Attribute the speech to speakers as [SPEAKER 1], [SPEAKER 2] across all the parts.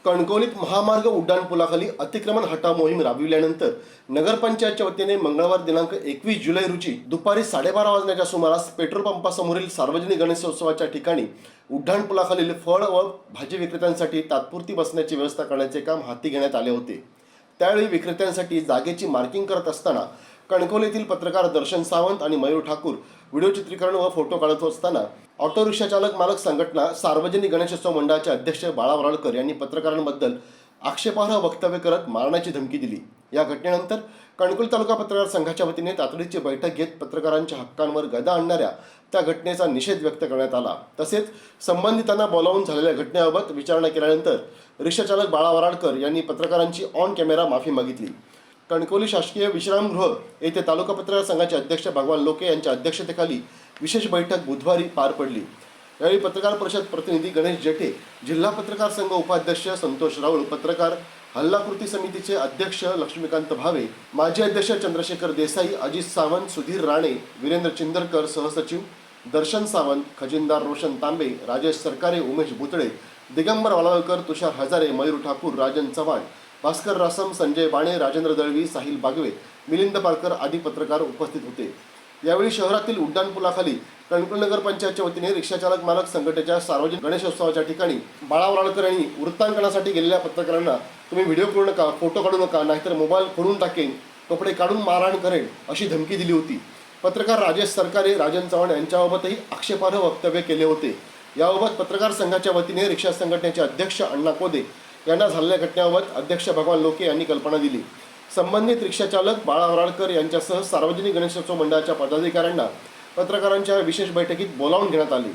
[SPEAKER 1] कणकवलीत महामार्ग उड्डाणपुलाखाली अतिक्रमण हटाव मोहीम राबविल्यानंतर नगरपंचायतच्या वतीने मंगळवार दिनांक 21 जुलै रोजी दुपारी 12:30 वाजण्याच्या सुमारास पेट्रोल पंपासमोरील सार्वजनिक गणेशोत्सवाच्या ठिकाणी उड्डाणपुलाखालील फळ व भाजी विक्रेत्यांसाठी तात्पुरती बसण्याची व्यवस्था करण्याचे काम हाती घेण्यात आले होते। त्यावेळी विक्रेत्यांसाठी जागेची मार्किंग करत असताना कणकवलीतील पत्रकार दर्शन सावंत आणि मयूर ठाकूर व्हिडिओ चित्रीकरण व फोटो काढत असताना ऑटो रिक्षा चालक मालक संघटना सार्वजनिक गणेशोत्सव मंडळाचे अध्यक्ष बाळा वराळकर यांनी पत्रकारांबद्दल आक्षेपार्ह वक्तव्य करत मारण्याची धमकी दिली। या घटनेनंतर कणकवली तालुका पत्रकार संघाच्या वतीने तातडीची बैठक घेत पत्रकारांच्या हक्कांवर गदा आणणाऱ्या त्या घटनेचा निषेध व्यक्त करण्यात आला। तसेच संबंधितांना बोलावून झालेल्या घटनेबाबत विचारणा केल्यानंतर रिक्षा चालक बाळा वराळकर यांनी पत्रकारांची ऑन कॅमेरा माफी मागितली। कणकवली शासकीय विश्रामगृह येथे तालुका पत्रकार संघाचे अध्यक्ष भगवान लोके यांच्या अध्यक्षतेखाली विशेष बैठक बुधवारी पार पडली। यावेळी पत्रकार परिषद प्रतिनिधी गणेश जेठे, जिल्हा पत्रकार संघ उपाध्यक्ष संतोष राऊळ, पत्रकार हल्ला कृती समितीचे अध्यक्ष लक्ष्मीकांत भावे, माजी अध्यक्ष चंद्रशेखर देसाई, अजित सावंत, सुधीर राणे, वीरेंद्र चिंदरकर, सहसचिव दर्शन सावंत, खजिनदार रोशन तांबे, राजेश सरकारे, उमेश भुतळे, दिगंबर वालावलकर, तुषार हजारे, मयूर ठाकूर, राजन चव्हाण, भास्कर रासम, संजय बाणे, राजेंद्र दळवी, साहिल बागवे, मिलिंद पारकर आदी पत्रकार उपस्थित होते। यावेळी शहरातील उड्डाणपुलाखाली कणकवली नगर पंचायतच्या वतीने रिक्षाचालक मालक संघटनेच्या सार्वजनिक गणेशोत्सवाच्या ठिकाणी बाळा वराळकर यांनी वृत्तांकनासाठी गेलेल्या पत्रकारांना तुम्ही व्हिडिओ करू नका, फोटो काढू नका, नाहीतर मोबाईल फोडून टाकेन, कपडे काढून मारहाण करेन अशी धमकी दिली होती। पत्रकार राजेश सरकारे, राजन चव्हाण यांच्याबाबतही आक्षेपार्ह वक्तव्य केले होते। याबाबत पत्रकार संघाच्या वतीने रिक्षा संघटनेचे अध्यक्ष अण्णा कोदे यांना झालेल्या घटनेबाबत अध्यक्ष भगवान लोके यांनी कल्पना दिली। संबंधित रिक्षाचालक बाळा वराळकर यांच्यासह सार्वजनिक गणेशोत्सव मंडळाच्या पदाधिकाऱ्यांना पत्रकारांच्या विशेष बैठकीत बोलावून घेण्यात आले।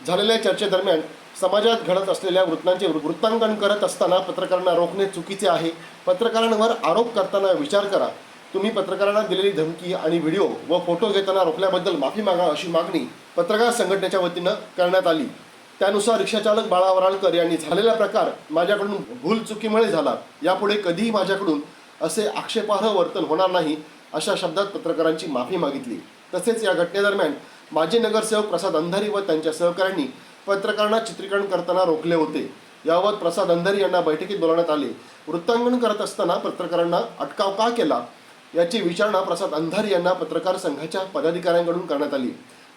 [SPEAKER 1] झालेल्या चर्चेदरम्यान समाजात घडत असलेल्या वृत्तांचे वृत्तांकन करत असताना पत्रकारांना रोखणे चुकीचे आहे। पत्रकारांवर आरोप करताना विचार करा। तुम्ही पत्रकारांना दिलेली धमकी आणि व्हिडिओ व फोटो घेताना रोखल्याबद्दल माफी मागा अशी मागणी पत्रकार संघटनेच्या वतीनं करण्यात आली। त्यानुसार रिक्षाचालक बाळा वराळकर यांनी झालेला प्रकार माझ्याकडून भूल चुकीमुळे झाला, यापुढे कधीही माझ्याकडून असे आक्षेपार्ह वर्तन होणार नाही अशा शब्दात पत्रकारांची माफी मागितली। तसेच या घटनेदरम्यान माजी नगरसेवक प्रसाद अंधारी व त्यांच्या सहकाऱ्यांनी पत्रकारांना चित्रीकरण करताना रोखले होते। याबाबत प्रसाद अंधारी यांना बैठकीत बोलावण्यात आले। वृत्तांकन करत असताना पत्रकारांना अटकाव का केला याची विचारणा प्रसाद अंधारी यांना पत्रकार संघाच्या पदाधिकाऱ्यांकडून करण्यात आली।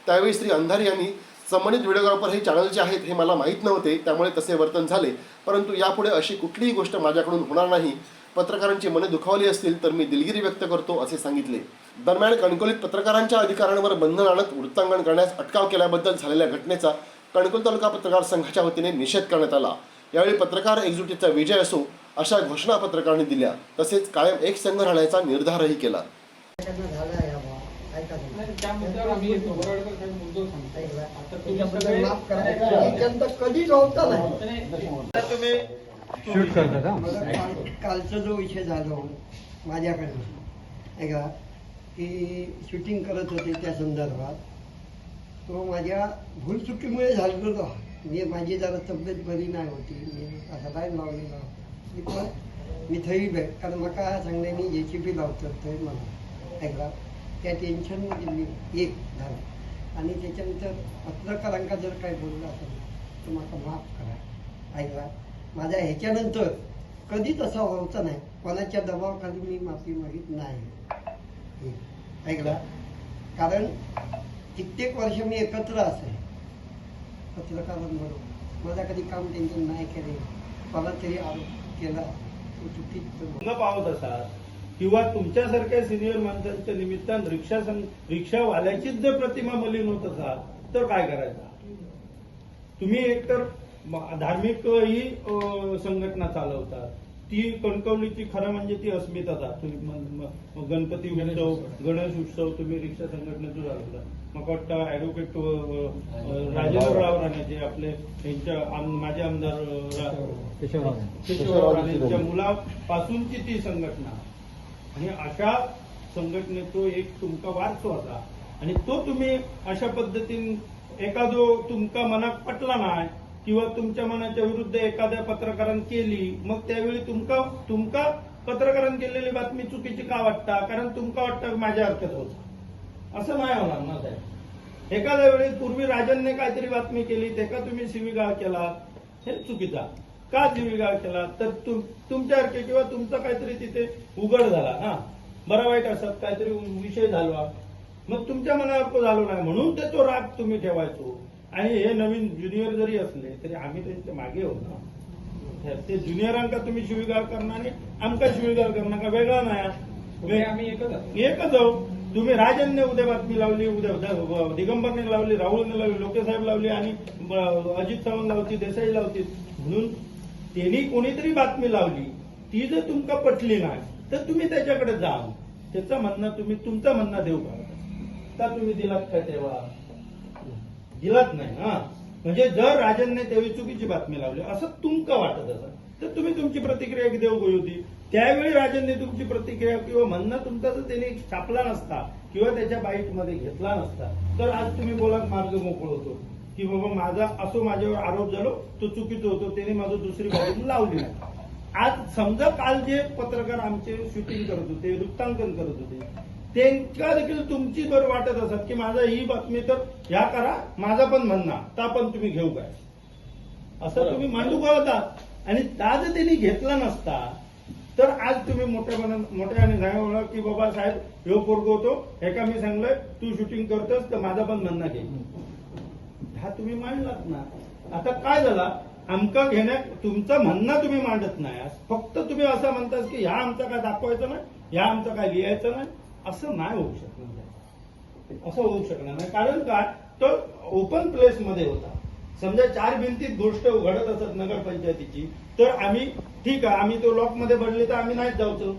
[SPEAKER 1] त्यावेळी श्री अंधारी यांनी संबंधित व्हिडिओग्राफर हे चॅनलचे आहेत हे मला माहीत नव्हते, त्यामुळे तसे वर्तन झाले, परंतु यापुढे अशी कुठलीही गोष्ट माझ्याकडून होणार नाही। पत्रकारांची मने दुखावली असतील तर मी दिलगिरी व्यक्त करतो असे सांगितले। दरम्यान कणकवलीत पत्रकारांच्या अधिकारांवर बंधन आणत वृत्तांकन करण्यास अटकाव केल्याबद्दल झालेल्या घटनेचा कणकवली तालुका पत्रकार संघाच्या वतीने निषेध करण्यात आला। यावेळी पत्रकार एकजुटीचा विजय असो अशा घोषणा पत्रकारांनी दिल्या। तसेच कायम एक संघ राहण्याचा निर्धारही केला।
[SPEAKER 2] शूट करता कालचा जो विषय झाला माझ्याकडे का की शूटिंग करत होते त्या संदर्भात तो माझ्या भूलचुकीमुळे झालेलो होता। माझी जरा तब्येत बरी नाही होती, मी असा लाईन लावलेला मी थंय कारण म्हाका सांगल्यानी JCB लावतात थंय मला ऐकला त्या टेन्शनमध्ये मी एक झालं आणि त्याच्यानंतर पत्रकारांका जर काय बोललं असेल तर म्हाका माफ करा ऐकला। माझ्या ह्याच्यानंतर कधीच असा व्हायचा नाही, कोणाच्या दबावाखाली मी माफी मागित नाही ऐकला। कारण कित्येक वर्ष मी एकत्र असे पत्रकारांबरोबर, माझा कधी काम त्यांनी नाही केले, मला तरी आरोप केला तो चुकीचं
[SPEAKER 3] पावत असाल किंवा तुमच्यासारख्या सिनियर माणसांच्या निमित्तानं रिक्षावाल्याचीच जर प्रतिमा मलिन होत असाल तर काय करायचं? तुम्ही एकतर धार्मिक ही संघटना चालवतात, ती कणकवलीची खरं म्हणजे ती अस्मिता तुम्ही गणपती उत्सव, गणेश उत्सव तुम्ही रिक्षा संघटनेतून चालवता। मग वाटतं ऍडव्होकेट राजेंद्र राणे जे आपले यांच्या माझे आमदार केशवराव यांच्या मुलापासूनची ती संघटना आणि अशा संघटनेचा एक तुमचा वारसा होता आणि तो तुम्ही अशा पद्धतीने एखादो तुमका मनात पटला नाही किंवा तुमच्या मनाच्या विरुद्ध एखाद्या पत्रकारानं केली, मग त्यावेळी तुमका पत्रकारानं केलेली बातमी चुकीची का वाटता? कारण तुमका वाटतं माझ्या अर्थात होत असं नाही होणार ना साहेब। एखाद्या वेळी पूर्वी राजनने काहीतरी बातमी केली त्याका तुम्ही शिवीगाळ केला, हे चुकीचा। का शिवीगाळ केला? तर तुमच्यासारखे किंवा तुमचा काहीतरी तिथे उघड झाला ना, बरा वाईट असत काहीतरी विषय झाला, मग तुमच्या मनावर तो झालो नाही म्हणून ते तो राग तुम्ही ठेवायचो. आणि हे नवीन ज्युनियर जरी असले तरी आम्ही त्यांच्या मागे होतो ना. ते ज्युनियरांका तुम्ही शिवीगाळ करणार आणि आमका शिवीगाळ करणार का वेगळा नाही.
[SPEAKER 4] आम्ही
[SPEAKER 3] एकच आहो. तुम्ही राजनने उद्या बातमी लावली, उद्या दिगंबरने लावली, राहुलने लावली, लोकेसाहेब लावली आणि अजित चव्हाण लावती, देसाई लावती. म्हणून त्यांनी कोणीतरी बातमी लावली, ती जर तुमका पटली नाही तर तुम्ही त्याच्याकडे जा. त्याचं म्हणणं तुम्ही तुमचं म्हणणं देऊ का तुम्ही दिलात काय तेव्हा? दिलात नाही ना. म्हणजे जर राजनने तेवढी चुकीची बातमी लावली असं तुमका वाटत असं तर तुम्ही तुमची प्रतिक्रिया देऊ गई होती. त्यावेळी राजनने तुमची प्रतिक्रिया किंवा म्हणणं तुमचा जर त्यांनी छापला नसता किंवा त्याच्या बाईटमध्ये घेतला नसता तर आज तुम्ही बोलात मार्ग मोकळ होतो की बाबा माझा असो माझ्यावर आरोप झालो तो चुकीचं होतो, त्याने माझं दुसरी बाजू लावली नाही. आज समजा काल जे पत्रकार आमचे शूटिंग करत होते, वृत्तांकन करत होते, त्यांना देखील तुमची बरं वाटत असत की माझा ही बातमी तर ह्या करा, माझा पण म्हणणं तर पण तुम्ही घेऊ काय असं तुम्ही मांडू का होता. आणि त्या जर त्यांनी घेतला नसता तर आज तुम्ही मोठ्याने सांगा की बाबा साहेब ह्यो पोरगो होतो, हे का मी सांगलंय तू शूटिंग करतोस तर माझा पण म्हणणं घे. हा तुम्ही मांडलात ना. आता काय झाला, आमका घेण्यात तुमचं म्हणणं तुम्ही मांडत नाही, फक्त तुम्ही असं म्हणतास की ह्या आमचं काय दाखवायचं नाही, ह्या आमचं काय लिहायचं नाही. असं नाही होऊ शकणार, असं होऊ शकणार नाही. कारण काय तर ओपन प्लेसमध्ये होता. समजा 4 भिंतीत गोष्ट घडत असत नगरपंचायतीची तर आम्ही ठीक आहे, आम्ही तो लॉकमध्ये पडले तर आम्ही नाहीच जाऊचो.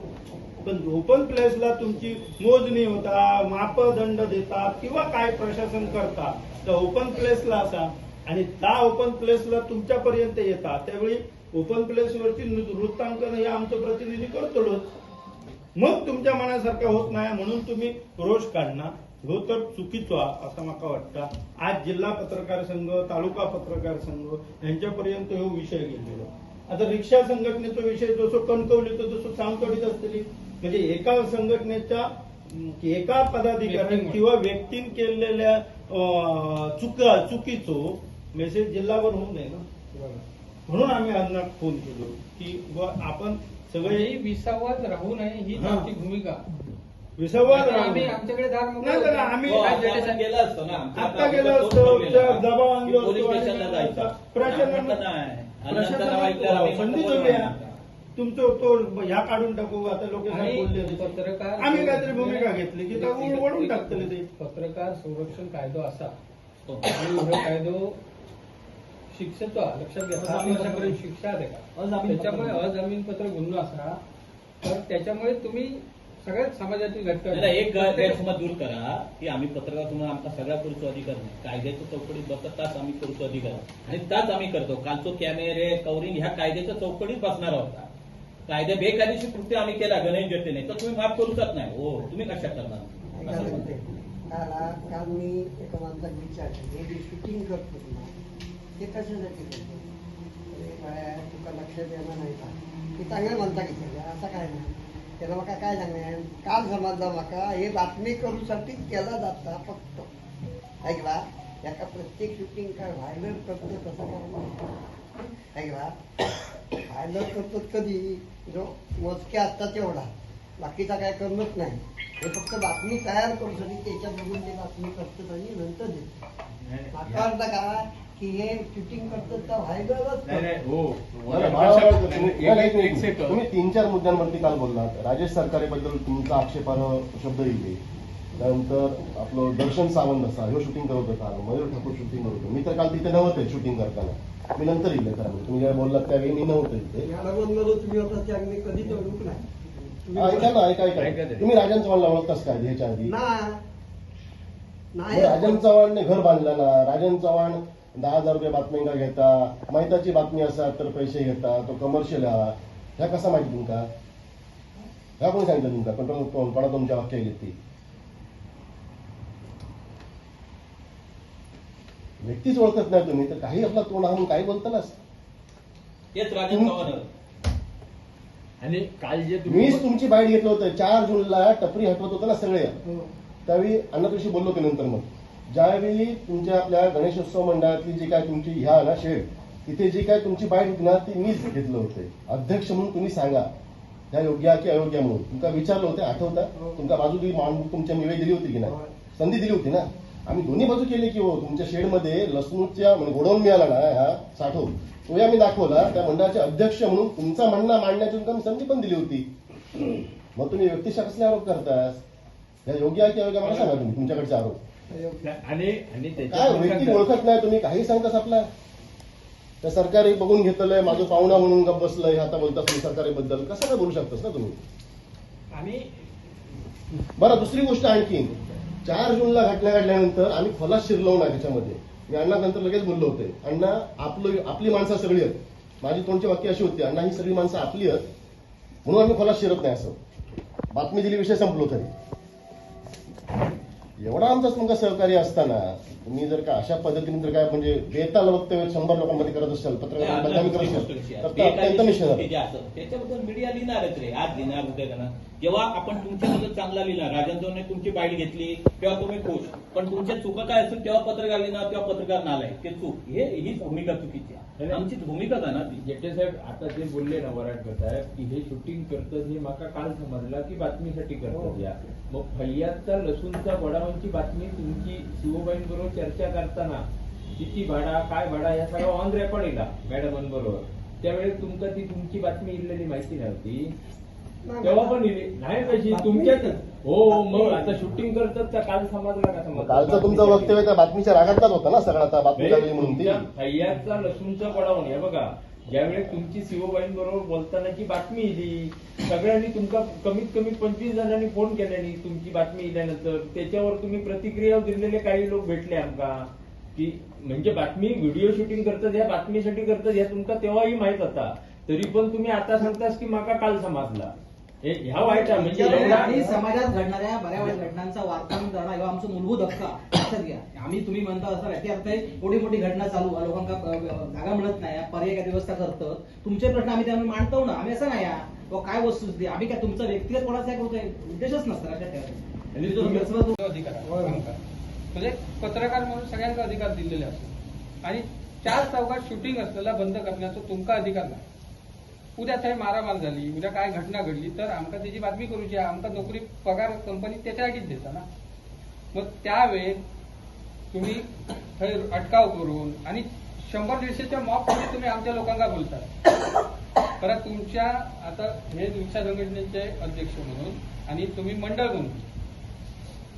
[SPEAKER 3] पण ओपन प्लेसला तुमची मोजणी होता, मापदंड देतात किंवा काय प्रशासन करतात तर ओपन प्लेसला असा आणि त्या ओपन प्लेसला तुमच्यापर्यंत येतात. त्यावेळी ओपन प्लेसवरची वृत्तांकन हे आमचं प्रतिनिधी करतोच. मग तुमच्या मनासारखं होत नाही म्हणून तुम्ही रोष काढणार, हो तर चुकीचं असं मला वाटतं. आज जिल्हा पत्रकार संघ, तालुका पत्रकार संघ यांच्यापर्यंत हा विषय गेलेला. आता रिक्षा संघटनेचा विषय जसं कणकवलीचं जसं सावंतवाडीत असतली, म्हणजे एका संघटनेच्या एका पदाधिकारी किंवा व्यक्तीने केलेल्या चुकीचो मेसेज जिल्हावर होऊ नये ना. म्हणून आम्ही आज फोन केलो की आपण सगळे
[SPEAKER 4] विसावाद राहू नये ही
[SPEAKER 3] हा.
[SPEAKER 4] आमची भूमिका.
[SPEAKER 3] विसंवाद
[SPEAKER 4] आम्ही आमच्याकडे दार
[SPEAKER 3] नाही तर आम्ही
[SPEAKER 5] गेला असतो ना,
[SPEAKER 3] आता गेलो असतो, दबाव आणलो
[SPEAKER 5] पोलीस
[SPEAKER 3] असतो,
[SPEAKER 5] स्टेशनला जायचं.
[SPEAKER 3] प्रशासनाने संधी दिली आहे. तुमचं तो ह्या काढून टाकू आता लोक
[SPEAKER 4] आणि
[SPEAKER 3] बोलले
[SPEAKER 4] पत्रकार
[SPEAKER 3] आम्ही काहीतरी भूमिका घेतली की तो ओढून टाकतले ते.
[SPEAKER 4] पत्रकार संरक्षण कायदो असा
[SPEAKER 5] हो.
[SPEAKER 4] आणि हो कायदो शिक्षेचो लक्षात घ्या 7 वर्षापर्यंत शिक्षा आहे का. त्याच्यामुळे अजामीनपत्र गुन्हा असा तर त्याच्यामुळे तुम्ही सगळ्यात समाजातील
[SPEAKER 5] त्याला एक
[SPEAKER 4] घटक
[SPEAKER 5] गैरसमज दूर करा की आम्ही पत्रकार म्हणून आमचा सगळा करूचो अधिकार नाही. कायद्याच्या चौकटीत बसत ताच आम्ही करूचो अधिकार आणि त्याच आम्ही करतो. कालचो कॅमेरे कवरिंग ह्या कायद्याच्या चौकटीत बसणार होता. कायदे बेकायदेशीर कृत्य आम्ही केला गणेश देते नाही तर तुम्ही माफ करू शकत नाही. हो तुम्ही कशा करणार असं म्हणते.
[SPEAKER 2] काल मी एका माणसाला विचारलं हे जे शूटिंग करतो ना ते कशासाठी करतो, तुका लक्षात येणार नाही का ते चांगलं म्हणता की असं काय नाही. त्याला मका काय सांगणार काल समजला मका हे बातमी करूसाठी केला जाता फक्त ऐकला. याका प्रत्येक शूटिंग काय व्हायरल करतो तसं करणार ऐकला. व्हायरल करतो कधी जो मोजके असतात तेवढा, बाकीचा काय करणंच नाही. हे फक्त बातमी तयार करूसाठी त्याच्या बघून ते बातमी करतात आणि नंतर देतात. माका वाटतं का की हे शूटिंग करतात तर व्हायरलच
[SPEAKER 1] तुम्ही 3-4 मुद्द्यांवरती काल बोललात. राजेश सरकारेबद्दल तुमचा आक्षेपार्ह शब्द लिहिले. त्यानंतर आपलं दर्शन सावंत असा ह्यो शूटिंग करत होता, मयूर ठाकूर शूटिंग करत होतो. मी तर काल तिथे नव्हते शूटिंग करताना, मी नंतर येईल खरं. तुम्ही जेव्हा बोललात त्यावेळी मी नव्हते तिथे.
[SPEAKER 2] याला म्हणलं तुम्ही होता ते आम्ही कधीच ओळख नाही.
[SPEAKER 1] ऐका ना, ऐका. तुम्ही राजन चव्हाणला ओळखतास काय ह्याच्या आधी?
[SPEAKER 2] नाही
[SPEAKER 1] राजन चव्हाणने घर बांधलं ना. राजन चव्हाण 10,000 रुपये बातम्यांका घेता, माहिताची बातमी असा तर पैसे घेता, तो कमर्शियल हा. ह्या कसा माहिती तुमका? ह्या कोणी सांगितलं तुमका? कंट्रोल कोणा तुमच्या वाक्य घेतली? व्यक्तीच ओळखत नाही तुम्ही तर काही आपला तोंड म्हणून काही बोलतानाच.
[SPEAKER 5] हेच राजन चव्हाण
[SPEAKER 4] आणि काल जे
[SPEAKER 1] मीच तुमची बाईट घेतलं होतं 4 जूनला टपरी हटवत होतं ना सगळे.
[SPEAKER 2] हो.
[SPEAKER 1] त्यावेळी अण्णातुशी बोललो होते. नंतर मग ज्यावेळी तुमच्या आपल्या गणेशोत्सव मंडळातली जी काय तुमची ह्या ना शेड तिथे जी काय तुमची बाईट होती ना ती मीच घेतलं होते. अध्यक्ष म्हणून तुम्ही सांगा त्या योग्य की अयोग्य म्हणून तुमका विचारलं होतं, आठवतं? तुमका बाजू तुमच्या मिळे दिली होती की नाही? संधी दिली होती ना. आम्ही दोन्ही बाजू केली की हो. तुमच्या शेडमध्ये लसणूच्या गोडाऊन मिळाला ना ह्या साठवून, तो आम्ही दाखवला. त्या मंडळाचे अध्यक्ष म्हणून तुमचा म्हणणं मांडण्याची तुमका संधी पण दिली होती. मग तुम्ही व्यक्तिशः कसले आरोप करतास? या योग्य आहे की अयोग्य मला सांगा तुम्ही तुमच्याकडचे आरोप.
[SPEAKER 6] आणि
[SPEAKER 1] काय व्यक्ती ओळखत नाही तुम्ही, काही सांगतास आपला. त्या सरकारी बघून घेतलंय, माझं पाहुणा म्हणून गप बसलंय, आता बोलतास तुम्ही सरकारीबद्दल. कसं काय बोलू शकतास ना तुम्ही?
[SPEAKER 4] आम्ही
[SPEAKER 1] बरं, दुसरी गोष्ट आणखी 4 जूनला घटना घडल्यानंतर आम्ही खोलात शिरलो ना त्याच्यामध्ये. मी अण्णा नंतर लगेच बोललो होते, अण्णा आपली माणसं सगळी आहेत. माझी तोंडची वाक्य अशी होती, अण्णा ही सगळी माणसं आपली आहेत म्हणून आम्ही खोलात शिरत नाही. असं बातमी दिली, विषय संपलो. तरी एवढा आमचा तुमचा सहकार्य असताना तुम्ही जर का अशा पद्धतीने जर काय म्हणजे बेताल वक्तव्य 100 लोकांमध्ये करत असाल, पत्रकार बदनामी करत असाल तर ते अत्यंत निषेधार्ह.
[SPEAKER 5] त्याच्याबद्दल मीडिया लिहिणारच रे. आज लिहिणार उद्या करणार. जेव्हा आपण तुमच्याबद्दल चांगला लिहिला, राजेंद्रने तुमची बाईट घेतली तेव्हा तुम्ही खुश, पण तुमच्या चुका काय असेल तेव्हा पत्रकार लिहिणार, तेव्हा पत्रकार नालाय. ते चूक. ही भूमिका चुकीची आहे. आमची भूमिका आहे ना ती.
[SPEAKER 6] जेटे साहेब आता जे बोलले ना वराडकर साहेब की हे शूटिंग करतात हे माका काल समजला की बातमीसाठी करतात. या मग फैयाजचा लसूणचा वडावांची बातमी तुमची शिवबाईंबरोबर चर्चा करताना किती भाडा काय भाडा या सगळं ऑन रेकॉर्ड येला मॅडमांबरोबर. त्यावेळेस तुमका ती तुमची बातमी इलेली माहिती नव्हती, तेव्हा पण इली नाही कशी तुमच्याच. हो मग आता शूटिंग करतात का काल समजला का? समज
[SPEAKER 1] कालचं तुमचं वक्तव्य त्या बातमीच्या रागातच होता ना सगळा. आता बातमी लागली म्हणून ती
[SPEAKER 6] फैयाजचा लसूणचा वडावून हे बघा. ज्यावेळेस तुमची शिवबाईंबरोबर बोलतानाची बातमी इली, सगळ्यांनी तुमका कमीत कमी 25 जणांनी फोन केल्यानी तुमची बातमी इल्यानंतर त्याच्यावर तुम्ही प्रतिक्रिया दिलेले काही लोक भेटले आमका की म्हणजे बातमी व्हिडिओ शूटिंग करतात या बातमीसाठी करतात या तुमका तेव्हाही माहित होता. तरी पण तुम्ही आता सांगतास की माका काल समजला. ह्या वाईट आहे म्हणजे
[SPEAKER 7] आणि समाजात घडणाऱ्या बऱ्याच घटनांचा वार्तांकन करणं हा आमचा मूलभूत हक्क आहे. लक्षात घ्या. आम्ही तुम्ही म्हणता असं याची अर्थ आहे एवढी मोठी घटना चालू लोकांना जागा मिळत नाही, पर्याय काय व्यवस्था करतं. तुमचे प्रश्न आम्ही त्यामुळे मांडतो ना. आम्ही असं नाही काय वस्तुस्थिती आम्ही काय तुमचा व्यक्तिगत कोणाचा उद्देशच नसतं. लक्षात ठेवा.
[SPEAKER 4] अधिकार म्हणजे पत्रकार म्हणून सगळ्यांचा अधिकार दिलेला असतो आणि 4 चौघात शूटिंग असलेला बंद करण्याचा तुमचा अधिकार नाही. उद्या थंय मारामार झाली, उद्या काय घटना घडली तर आमका त्याची बातमी करूची आहे. आमका नोकरी पगार कंपनी त्याच्यासाठीच देता ना. मग त्यावेळेस तुम्ही थंय अटकाव करून आणि 100-150च्या मॉबमध्ये तुम्ही आमच्या लोकांना बोलता. परत तुमच्या आता हे रिक्षा संघटनेचे अध्यक्ष म्हणून आणि तुम्ही मंडळ म्हणून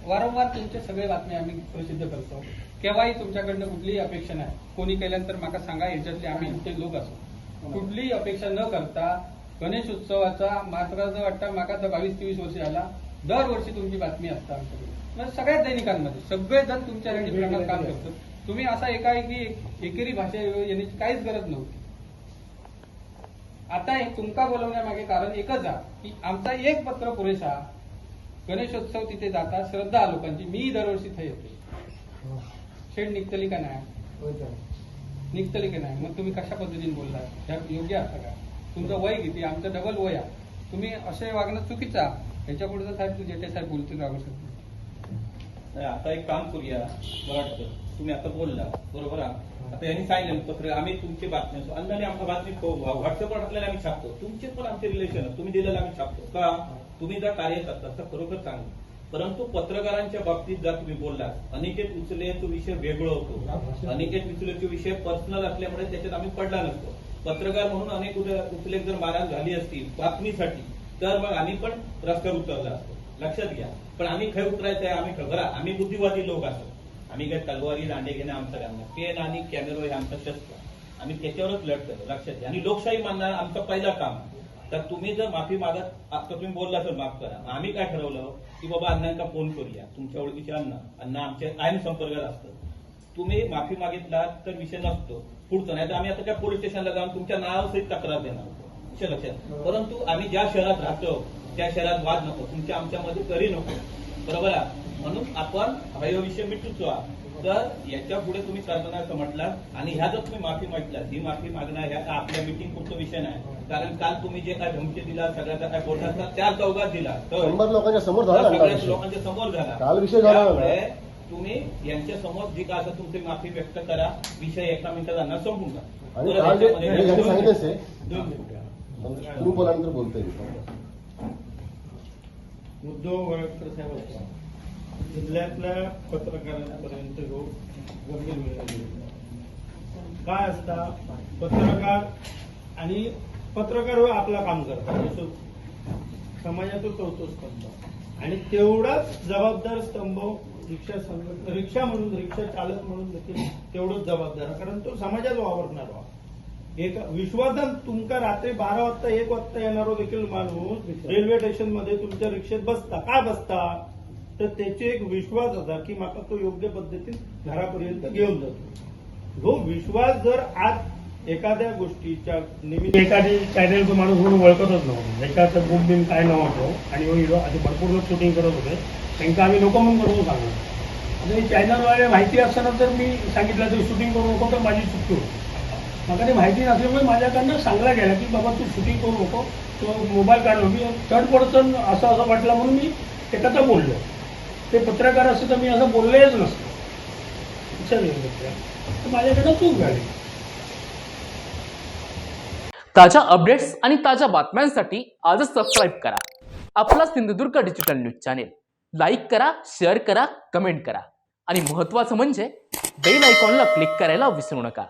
[SPEAKER 4] वारंवार तुमचे सगळे बातमी आम्ही प्रसिद्ध करतो. केव्हाही तुमच्याकडनं कुठलीही अपेक्षा नाही. कोणी केल्यानंतर माका सांगा, याच्यातले आम्ही इथे लोक असतो. कुठलीही अपेक्षा न करता गणेश उत्सवाचा मात्र वाटतं माका तर 22-23 वर्ष झाला दरवर्षी तुमची बातमी असता आमच्याकडे. म्हणजे सगळ्याच दैनिकांमध्ये सगळेजण तुमच्या प्रमाणात काम करतो. तुम्ही असा एकाएकी एकेरी भाषा येण्याची काहीच गरज नव्हती. आता तुमका बोलवण्यामागे कारण एकच आहे की आमचा एक पत्र पुरेसा. गणेशोत्सव तिथे जाता श्रद्धा लोकांची. मी दरवर्षी इथे येतो. शेड निघतली का नाही? निघतली की नाही? मग तुम्ही कशा पद्धतीने बोलला? ह्या योग्य असं का? तुमचं वय किती? आमचं डबल वय आहे. तुम्ही असे वागणं चुकीचं आहे. ह्याच्या पुढे साहेब जेटे साहेब बोलतील राहू शकतो.
[SPEAKER 5] आता एक काम करूया. मला वाटतं तुम्ही आता बोलला बरोबर आहे. आता यांनी सांगितलं पत्र आम्ही तुमची बातमी असतो अंदाने आमच्या बातमी व्हॉट्सअपवर टाकलेल्या आम्ही छापतो. तुमचे पण आमचे रिलेशन तुम्ही दिलेलं आम्ही छापतो का? तुम्ही जर कार्य करतात तर खरोखर चांगलं. परंतु पत्रकारांच्या बाबतीत जर तुम्ही बोललात अनिकेत उचलेचा विषय वेगळा होतो. अनिकेत उचलेचा विषय पर्सनल असल्यामुळे त्याच्यात आम्ही पडला नसतो. पत्रकार म्हणून अनेक उचले जर मारहाण झाली असती बातमीसाठी तर मग आम्ही पण रस्त्यावर उतरला असतो. लक्षात घ्या. पण आम्ही खै उतरायचं आहे. आम्ही खबरा आम्ही बुद्धिवादी लोक असतो. आम्ही काय तलवारी दांडे घेणे आमचं काम नाही. पेन आणि कॅमेरा हे आमचं शस्त्र. आम्ही त्याच्यावरच लढतो. लक्षात घ्या. आणि लोकशाही मानणार आमचं पहिलं काम. तर तुम्ही जर माफी मागत आता तुम्ही बोलला तर माफ करा. आम्ही काय ठरवलं की बाबा अण्णांना फोन करूया. तुमच्या ओळखीचे अण्णा आमच्या कायम संपर्कात असतं. तुम्ही माफी मागितलात तर विषय नसतो पुढचं. नाही तर आम्ही आता काय पोलीस स्टेशनला जाऊन तुमच्या नावासहित तक्रार देणार. लक्षात. परंतु आम्ही ज्या शहरात राहतो त्या शहरात वाद नको. तुमच्या आमच्यामध्ये तरी नको. बरोबर आहे. म्हणून आपण हा विषय मिटूचो. तर याच्या पुढे तुम्ही करणार असं म्हटलं आणि ह्या जर तुम्ही माफी मागितलात ही माफी मागणार ह्या आपल्या मिटिंग पुढचा विषय नाही. कारण काल तुम्ही जे काय धमकी दिला सगळ्याचा काय बोलतात 4 चौघात दिला
[SPEAKER 1] 100 लोकांच्या समोर झाला.
[SPEAKER 5] सगळ्याच लोकांच्या समोर झाला.
[SPEAKER 1] काल विषय झाला.
[SPEAKER 5] तुम्ही यांच्या समोर जी काय असं तुमची माफी व्यक्त करा, विषय एका मिनिटात आणणार संपून जा.
[SPEAKER 1] आणि काल जे यांनी सांगितलंच आहे,
[SPEAKER 3] 2 मिनिटं.
[SPEAKER 1] तुम्ही बोलानंतर बोलतोय.
[SPEAKER 3] उद्धव वळवटकर साहेब जिल्ह्यातल्या पत्रकारांपर्यंत हो गंभीर वेळ गेलेला. काय असता पत्रकार आणि पत्रकार हो आपला काम करतात, जसं समाजाचा चौथा स्तंभ आणि तेवढाच जबाबदार स्तंभ रिक्षा म्हणून, रिक्षा चालक म्हणून देखील तेवढंच जबाबदार, कारण तो समाजात वावरणारा एक विश्वासन. तुमका रात्री 12 वाजता 1 वाजता येणारो देखील माणूस रेल्वे स्टेशन मध्ये तुमच्या रिक्षेत बसता, का बसता तर त्याचे एक विश्वास होता की माका तो योग्य पद्धतीने घरापर्यंत घेऊन जातो. जो विश्वास जर आज एखाद्या गोष्टीच्या निमित्त एखादी चॅनलचा माणूस म्हणून ओळखतच नव्हतो, एखादं बुक बिन काय नव्हतं आणि हिरो आधी भरपूर लोक शूटिंग करत होते, त्यांना आम्ही नको म्हणून करून सांगू. आणि चॅनलवाले माहिती असताना जर मी सांगितलं तर शूटिंग करू नको तर माझी चुकी होती. मला ते माहिती नसल्यामुळे माझ्याकडनं सांगला गेला की बाबा तू शूटिंग करू नको, तो मोबाईल काढलो. मी थर्ड पर्सन असं वाटलं म्हणून मी एखादा बोललो. ते पत्रकार असतं तर मी असं बोललेच नसतं, तर माझ्याकडनं चूक झाली.
[SPEAKER 8] ताज्या अपडेट्स आणि ताज्या बातम्यांसाठी आजच सबस्क्राईब करा आपला Sindhudurg digital news channel. Like करा, शेअर करा, कमेंट करा आणि महत्त्वाचं म्हणजे बेल आयकॉनला क्लिक करायला विसरू नका.